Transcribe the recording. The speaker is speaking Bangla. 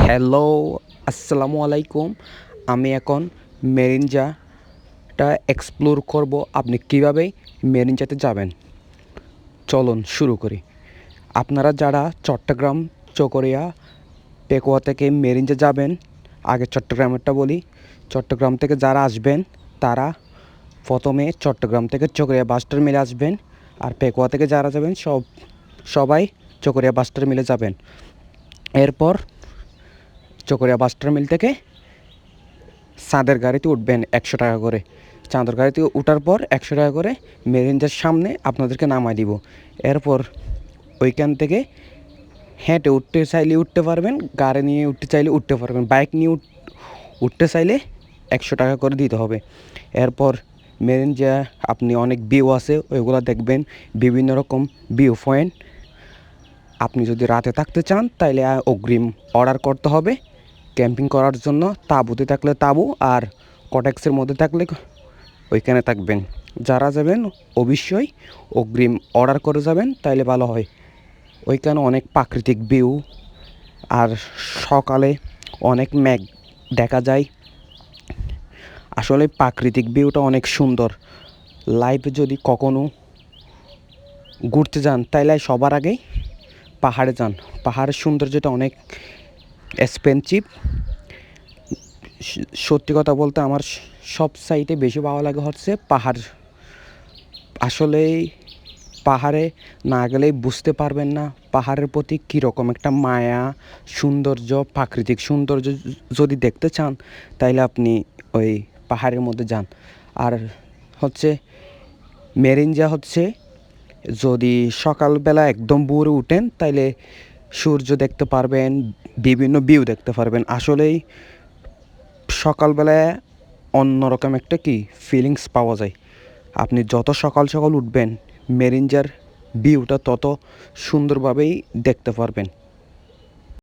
হ্যালো, আসসালামু আলাইকুম। আমি এখন মেরিঞ্জাটা এক্সপ্লোর করব। আপনি কীভাবে মেরিঞ্জাতে যাবেন চলুন শুরু করি। আপনারা যারা চট্টগ্রাম, চকরিয়া, পেকুয়া থেকে মেরিঞ্জা যাবেন, আগে চট্টগ্রামেরটা বলি। চট্টগ্রাম থেকে যারা আসবেন তারা প্রথমে চট্টগ্রাম থেকে চকরিয়া বাস টার্মিনালে আসবেন, আর পেকুয়া থেকে যারা যাবেন সবাই চকরিয়া বাস টার্মিনালে যাবেন। এরপর চকরিয়া বাস টার্মিনাল থেকে চাঁদের গাড়িতে উঠবেন 100 টাকা করে। চাঁদের গাড়িতে ওঠার পর 100 টাকা করে মেরিঞ্জার সামনে আপনাদেরকে নামাই দিব। এরপর ওইখান থেকে হেঁটে উঠতে চাইলে উঠতে পারবেন, গাড়ি নিয়ে উঠতে চাইলে উঠতে পারবেন, বাইক নিয়ে উঠতে চাইলে 100 টাকা করে দিতে হবে। এরপর মেরিঞ্জা আপনি অনেক ভিউ আছে, ওইগুলো দেখবেন, বিভিন্ন রকম ভিউ পয়েন্ট। আপনি যদি রাতে থাকতে চান তাইলে অগ্রিম অর্ডার করতে হবে ক্যাম্পিং করার জন্য। তাঁবুতে থাকলে তাঁবু, আর কটেক্সের মধ্যে থাকলে ওইখানে থাকবেন। যারা যাবেন অবশ্যই অগ্রিম অর্ডার করে যাবেন, তাইলে ভালো হয়। ওইখানে অনেক প্রাকৃতিক ভিউ, আর সকালে অনেক মেঘ দেখা যায়। আসলে প্রাকৃতিক ভিউটা অনেক সুন্দর। লাইফে যদি কখনো ঘুরতে যান তাইলে সবার আগেই পাহাড়ে যান। পাহাড়ের সৌন্দর্যটা অনেক এক্সপেন্সিভ। সত্যি কথা বলতে আমার সব সাইটে বেশি ভালো লাগে হচ্ছে পাহাড়। আসলেই পাহাড়ে না গেলেই বুঝতে পারবেন না পাহাড়ের প্রতি কীরকম একটা মায়া, সৌন্দর্য, প্রাকৃতিক সৌন্দর্য যদি দেখতে চান তাইলে আপনি ওই পাহাড়ের মধ্যে যান। আর হচ্ছে মেরিঞ্জা হচ্ছে, যদি সকালবেলা একদম ভোরে উঠেন তাইলে সূর্য দেখতে পারবেন, বিভিন্ন ভিউ দেখতে পারবেন। আসলেই সকালবেলায় অন্যরকম একটা ফিলিংস পাওয়া যায়। আপনি যত সকাল সকাল উঠবেন মেরিঞ্জার ভিউটা তত সুন্দরভাবেই দেখতে পারবেন।